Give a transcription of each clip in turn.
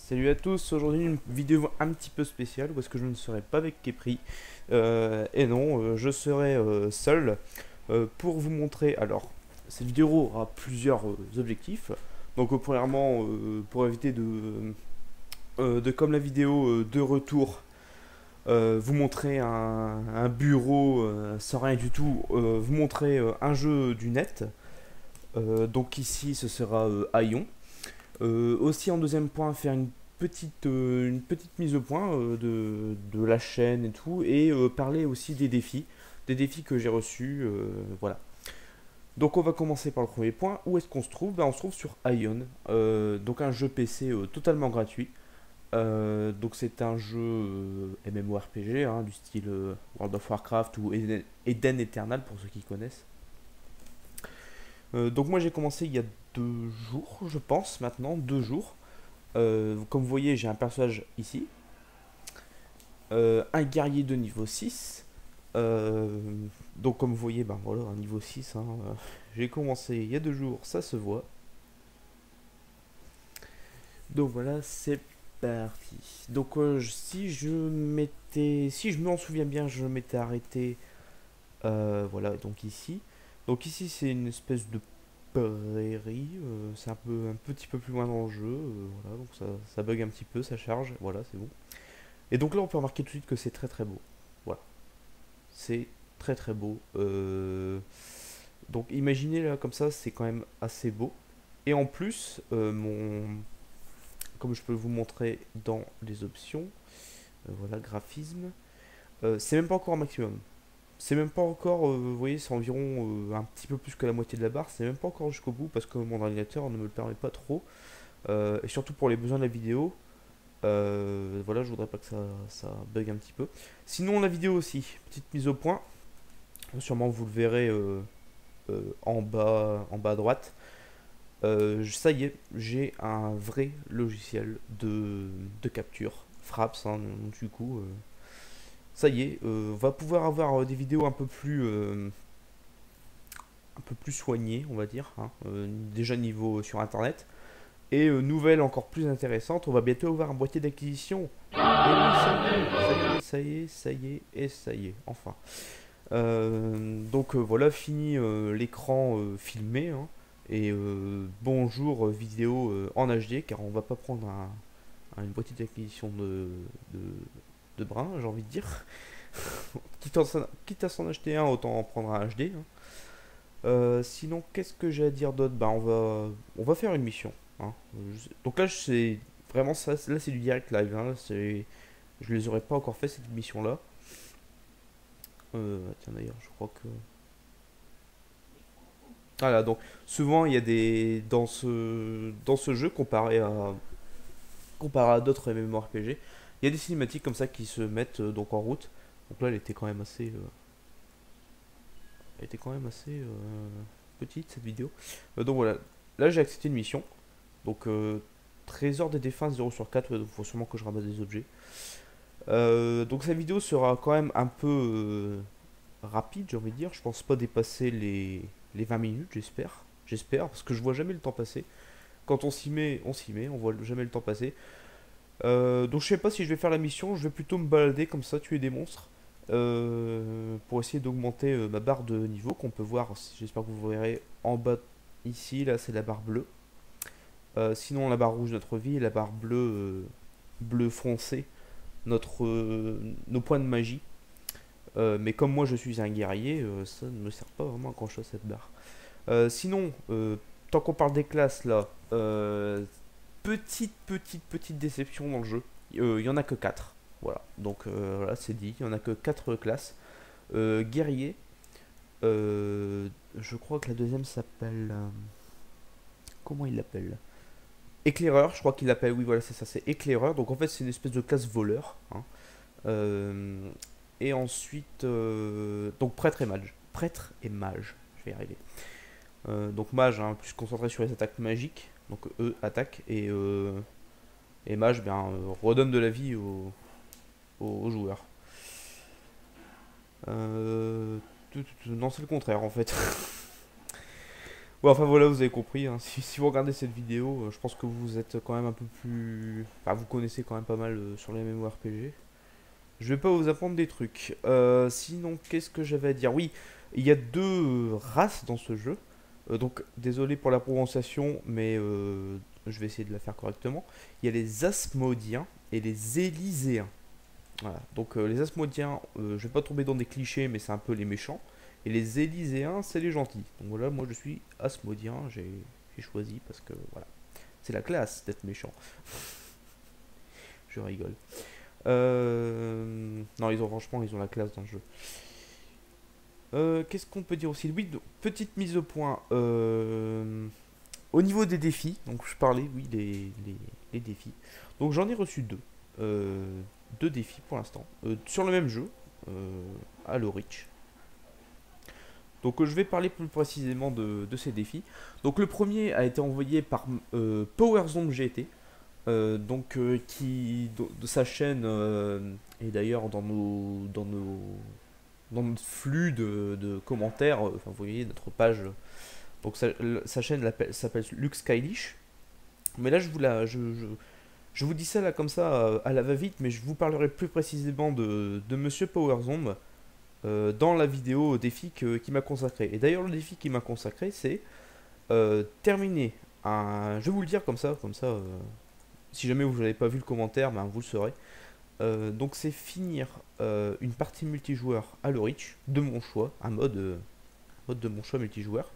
Salut à tous, aujourd'hui une vidéo un petit peu spéciale parce que je ne serai pas avec Kepri. Et non, je serai seul pour vous montrer. Alors, cette vidéo aura plusieurs objectifs. Donc, premièrement, pour éviter de comme la vidéo de retour, vous montrer un bureau sans rien du tout, vous montrer un jeu du net. Donc, ici, ce sera Aion. Aussi en deuxième point, faire une petite mise au point de la chaîne et tout, et parler aussi des défis que j'ai reçus, voilà. Donc on va commencer par le premier point. Où est-ce qu'on se trouve? On se trouve sur Ion, donc un jeu PC totalement gratuit. Donc c'est un jeu MMORPG du style World of Warcraft ou Eden Eternal pour ceux qui connaissent. Donc moi j'ai commencé il y a 2 jours, je pense maintenant, 2 jours. Comme vous voyez, j'ai un personnage ici, un guerrier de niveau 6. Euh, donc comme vous voyez, ben voilà, un niveau 6. J'ai commencé il y a 2 jours, ça se voit. Donc voilà, c'est parti. Donc si je m'en souviens bien, je m'étais arrêté, voilà, donc ici. Donc ici c'est une espèce de prairie, c'est un petit peu plus loin dans le jeu, voilà, donc ça bug un petit peu, ça charge, voilà, c'est bon. Et donc là, on peut remarquer tout de suite que c'est très très beau. Voilà, c'est très très beau. Donc imaginez là comme ça, c'est quand même assez beau. Et en plus, comme je peux vous montrer dans les options, voilà, graphisme, c'est même pas encore un maximum. C'est même pas encore, vous voyez, c'est environ un petit peu plus que la moitié de la barre. C'est même pas encore jusqu'au bout parce que mon ordinateur ne me le permet pas trop. Et surtout pour les besoins de la vidéo, voilà, je voudrais pas que ça bug un petit peu. Sinon, la vidéo aussi, petite mise au point. Sûrement, vous le verrez en bas à droite. Ça y est, j'ai un vrai logiciel de capture. Fraps, du coup. Ça y est, on va pouvoir avoir des vidéos un peu plus soignées, on va dire. Déjà niveau sur internet. Et nouvelle encore plus intéressante, on va bientôt avoir un boîtier d'acquisition. Et oui, ça y est, ça y est, et ça y est, enfin. Donc voilà, fini l'écran filmé. Et bonjour vidéo en HD, car on va pas prendre une boîtier d'acquisition de, de brin, j'ai envie de dire. Quitte à s'en acheter un, autant en prendre un HD. Sinon, qu'est-ce que j'ai à dire d'autre? On va faire une mission. Donc là, c'est vraiment ça. Là, c'est du direct live. Je les aurais pas encore fait cette mission là. Tiens, d'ailleurs, je crois que. Voilà, donc souvent il y a des. Dans ce jeu, comparé à d'autres MMORPG, il y a des cinématiques comme ça qui se mettent donc en route. Donc là, elle était quand même assez petite cette vidéo. Donc voilà, là j'ai accepté une mission. Donc trésor des défunts 0 sur 4, il faut sûrement que je ramasse des objets. Donc cette vidéo sera quand même un peu rapide, j'ai envie de dire. Je pense pas dépasser les 20 minutes, j'espère. J'espère, parce que je vois jamais le temps passer. Quand on s'y met, on voit jamais le temps passer. Donc je sais pas si je vais faire la mission, je vais plutôt me balader comme ça, tuer des monstres. Pour essayer d'augmenter ma barre de niveau qu'on peut voir, j'espère que vous verrez en bas ici, là c'est la barre bleue. Sinon la barre rouge notre vie et la barre bleue, bleu foncé, nos points de magie. Mais comme moi je suis un guerrier, ça ne me sert pas vraiment à grand chose cette barre. Sinon, tant qu'on parle des classes là, petite déception dans le jeu. Il y en a que 4. Voilà, donc voilà, c'est dit, il y en a que 4 classes. Guerrier, je crois que la deuxième s'appelle. Comment il l'appelle? Éclaireur, je crois qu'il l'appelle, oui, voilà, c'est ça, c'est éclaireur. Donc en fait, c'est une espèce de classe voleur. Euh, et ensuite, donc prêtre et mage. Prêtre et mage, je vais y arriver. Donc mage, plus concentré sur les attaques magiques. Donc eux attaquent et mage, redonne de la vie aux joueurs. Non, c'est le contraire en fait. Ouais, enfin voilà, vous avez compris, hein. Si vous regardez cette vidéo, je pense que vous êtes quand même un peu plus... Enfin, vous connaissez quand même pas mal sur les MMORPG. Je vais pas vous apprendre des trucs. Sinon, qu'est-ce que j'avais à dire? Oui, il y a deux races dans ce jeu. Donc, désolé pour la prononciation, mais je vais essayer de la faire correctement. Il y a les Asmodiens et les Élyséens. Voilà. Donc, les Asmodiens, je vais pas tomber dans des clichés, mais c'est un peu les méchants. Et les Élyséens, c'est les gentils. Donc voilà, moi je suis Asmodien, j'ai choisi parce que voilà, c'est la classe d'être méchant. Je rigole. Non, franchement, ils ont la classe dans le jeu. Qu'est-ce qu'on peut dire aussi? Oui, petite mise au point. Au niveau des défis, donc je parlais, oui, les défis. Donc j'en ai reçu deux. Deux défis pour l'instant. Sur le même jeu, Halo Reach. Donc je vais parler plus précisément de ces défis. Donc le premier a été envoyé par PowerZone GT. Qui de sa chaîne et d'ailleurs dans notre flux de commentaires, enfin vous voyez notre page, donc sa chaîne s'appelle Lux Kylish. Mais là je vous dis ça là comme ça à la va-vite, mais je vous parlerai plus précisément de Monsieur Powerzone dans la vidéo défi qui m'a consacré. Et d'ailleurs le défi qui m'a consacré c'est terminer un... Je vais vous le dire comme ça si jamais vous n'avez pas vu le commentaire, ben vous le saurez. Donc c'est finir une partie multijoueur Halo Reach de mon choix, un mode de mon choix multijoueur,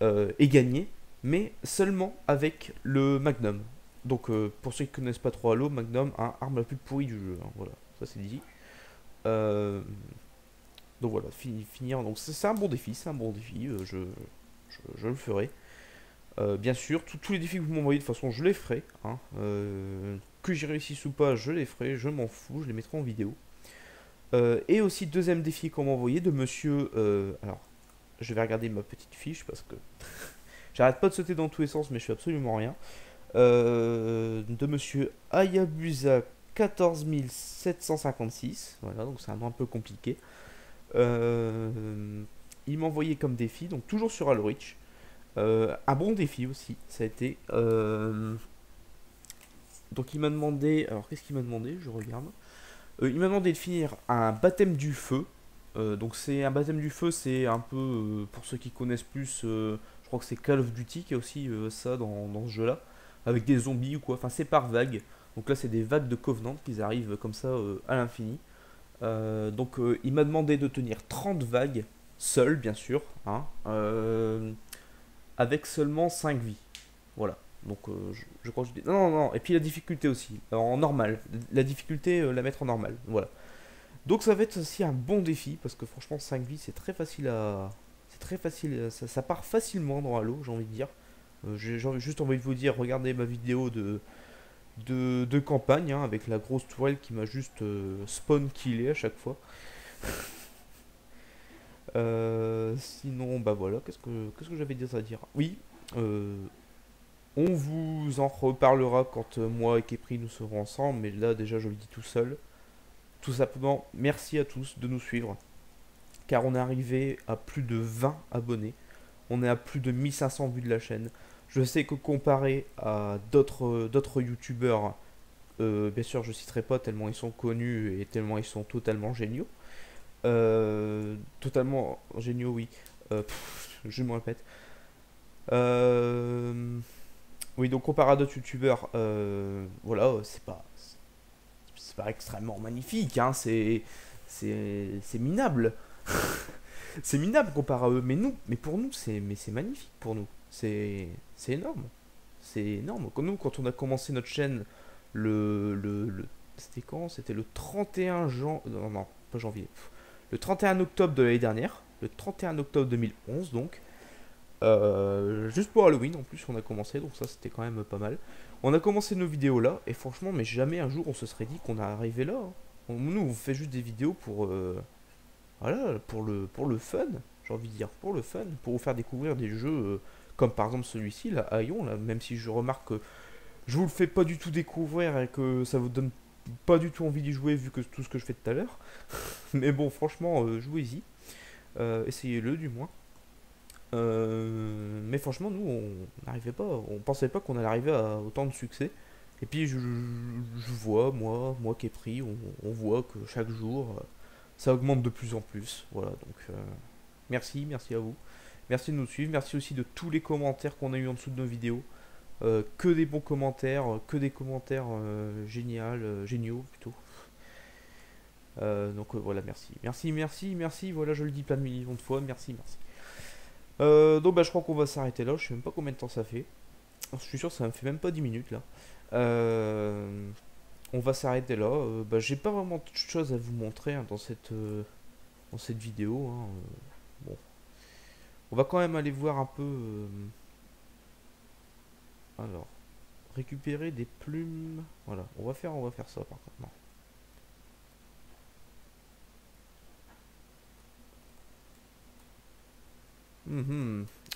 et gagner, mais seulement avec le Magnum. Donc pour ceux qui ne connaissent pas trop Halo, Magnum, arme la plus pourrie du jeu, hein, voilà, ça c'est dit. Euh, donc voilà, finir, donc c'est un bon défi, je le ferai. Bien sûr, tous les défis que vous m'envoyez, de toute façon, je les ferai. Hein. Que j'y réussisse ou pas, je les ferai, je m'en fous, je les mettrai en vidéo. Et aussi, deuxième défi qu'on m'a envoyé de monsieur. Alors, je vais regarder ma petite fiche parce que j'arrête pas de sauter dans tous les sens, mais je fais absolument rien. De monsieur Hayabusa 14756. Voilà, donc c'est un nom un peu compliqué. Il m'a envoyé comme défi, donc toujours sur Halo Reach. Un bon défi aussi, ça a été. Donc il m'a demandé. Alors qu'est-ce qu'il m'a demandé? Je regarde. Il m'a demandé de finir un baptême du feu. Donc c'est un baptême du feu, c'est un peu pour ceux qui connaissent plus. Je crois que c'est Call of Duty qui a aussi ça dans ce jeu-là, avec des zombies ou quoi. Enfin c'est par vague. Donc là c'est des vagues de Covenant qui arrivent comme ça à l'infini. Donc il m'a demandé de tenir 30 vagues seul bien sûr. Hein, avec seulement 5 vies. Voilà. Donc je crois que je dis... Non, non, non. Et puis la difficulté aussi. En normal. La difficulté, la mettre en normal. Voilà. Donc ça va être aussi un bon défi. Parce que franchement, 5 vies, c'est très facile à... C'est très facile. Ça part facilement dans Halo, j'ai envie de dire. J'ai juste envie de vous dire, regardez ma vidéo de campagne. Hein, avec la grosse tourelle qui m'a juste spawn killé à chaque fois. Sinon, bah voilà, qu'est-ce que j'avais d'autre à dire? Oui, euh, on vous en reparlera quand moi et Kepri nous serons ensemble, mais là déjà je le dis tout seul. Tout simplement, merci à tous de nous suivre, car on est arrivé à plus de 20 abonnés. On est à plus de 1500 vues de la chaîne. Je sais que comparé à d'autres youtubeurs, bien sûr je citerai pas tellement ils sont connus et tellement ils sont totalement géniaux. Totalement géniaux, oui. Je me répète. Euh, oui, donc comparé à d'autres youtubeurs, voilà, c'est pas extrêmement magnifique, hein, c'est minable. C'est minable comparé à eux, mais pour nous, c'est magnifique pour nous. C'est énorme. C'est énorme. Comme nous, quand on a commencé notre chaîne, c'était quand? C'était le 31 non, non, pas janvier. Le 31 octobre de l'année dernière. Le 31 octobre 2011, donc. Juste pour Halloween en plus on a commencé, donc ça c'était quand même pas mal. On a commencé nos vidéos là, et franchement, mais jamais un jour on se serait dit qu'on arrivé là. Hein. Nous on fait juste des vidéos pour, voilà, pour le fun, j'ai envie de dire, pour le fun, pour vous faire découvrir des jeux comme par exemple celui-ci, là, Aion, là, même si je remarque que je vous le fais pas du tout découvrir et que ça vous donne pas du tout envie d'y jouer vu que tout ce que je fais tout à l'heure. Mais bon, franchement, jouez-y, essayez-le du moins. Mais franchement, nous, on n'arrivait pas, on pensait pas qu'on allait arriver à autant de succès. Et puis je vois, moi qui ai pris, on voit que chaque jour, ça augmente de plus en plus. Voilà, donc merci à vous. Merci de nous suivre, merci aussi de tous les commentaires qu'on a eu en dessous de nos vidéos. Que des bons commentaires, que des commentaires géniaux plutôt. Donc voilà, merci, voilà, je le dis plein de millions de fois, merci. Donc bah, je crois qu'on va s'arrêter là, je sais même pas combien de temps ça fait. Je suis sûr que ça me fait même pas 10 minutes là. On va s'arrêter là. Bah, j'ai pas vraiment de choses à vous montrer hein, dans cette vidéo. Hein. Bon. On va quand même aller voir un peu. Alors, récupérer des plumes. Voilà, on va faire ça par contre. Non.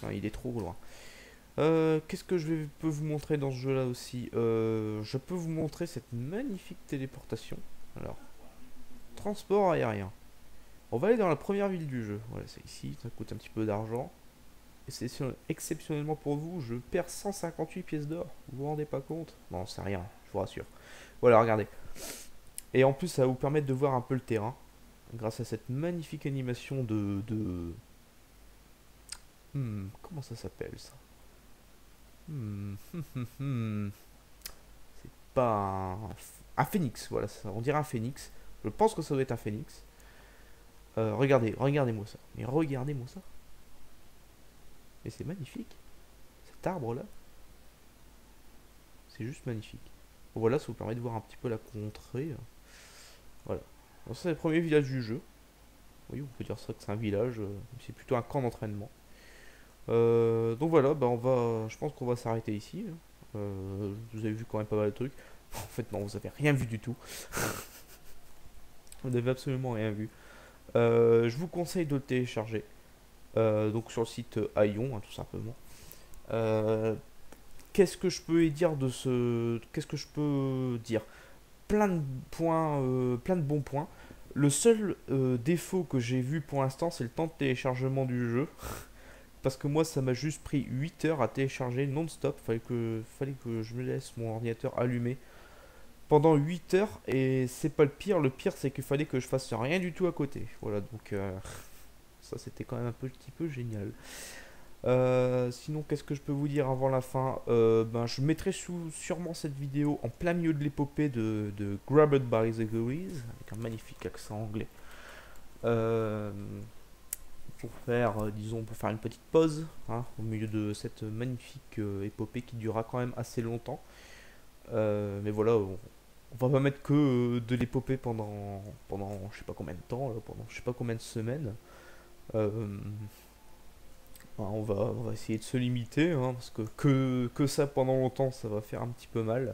Ah, il est trop loin. Qu'est-ce que peux vous montrer dans ce jeu là aussi je peux vous montrer cette magnifique téléportation. Alors, transport aérien. On va aller dans la première ville du jeu. Voilà, c'est ici, ça coûte un petit peu d'argent. Et c'est exceptionnellement pour vous, je perds 158 pièces d'or. Vous vous rendez pas compte? Non, c'est rien, je vous rassure. Voilà, regardez. Et en plus, ça va vous permettre de voir un peu le terrain. Grâce à cette magnifique animation comment ça s'appelle ça? C'est pas un phénix, voilà, on dirait un phénix. Je pense que ça doit être un phénix. Regardez-moi ça. Mais regardez-moi ça. Et c'est magnifique. Cet arbre-là, c'est juste magnifique. Bon, voilà, ça vous permet de voir un petit peu la contrée. Voilà. Donc, ça, c'est le premier village du jeu. Oui, on peut dire ça que c'est un village. C'est plutôt un camp d'entraînement. Donc voilà, bah je pense qu'on va s'arrêter ici. Vous avez vu quand même pas mal de trucs. En fait, non, vous avez rien vu du tout. Vous n'avez absolument rien vu. Je vous conseille de le télécharger. Donc sur le site Aion, hein, tout simplement. Qu'est-ce que je peux dire de ce. Qu'est-ce que je peux dire? Plein de points, plein de bons points. Le seul défaut que j'ai vu pour l'instant, c'est le temps de téléchargement du jeu. Parce que moi, ça m'a juste pris 8 heures à télécharger non-stop. Fallait que je me laisse mon ordinateur allumé pendant 8 heures. Et c'est pas le pire. Le pire, c'est qu'il fallait que je fasse rien du tout à côté. Voilà, donc ça, c'était quand même un petit peu génial. Sinon, qu'est-ce que je peux vous dire avant la fin? Je mettrai sûrement cette vidéo en plein milieu de l'épopée de Grabbed by the Gories, avec un magnifique accent anglais. Pour faire, pour faire une petite pause hein, au milieu de cette magnifique épopée qui durera quand même assez longtemps. Mais voilà, on va pas mettre que de l'épopée pendant je sais pas combien de temps, pendant je sais pas combien de semaines. On va essayer de se limiter, hein, parce que ça pendant longtemps, ça va faire un petit peu mal.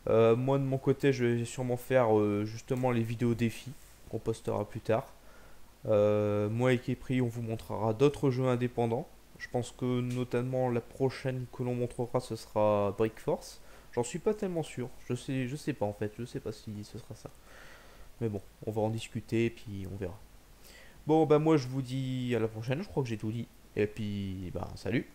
Moi de mon côté, je vais sûrement faire justement les vidéos défis qu'on postera plus tard. Moi et Kepri, on vous montrera d'autres jeux indépendants. Je pense que notamment la prochaine que l'on montrera, ce sera Brick Force. J'en suis pas tellement sûr. Je sais pas en fait. Je sais pas si ce sera ça. Mais bon, on va en discuter et puis on verra. Bon, bah moi je vous dis à la prochaine. Je crois que j'ai tout dit. Et puis, bah salut.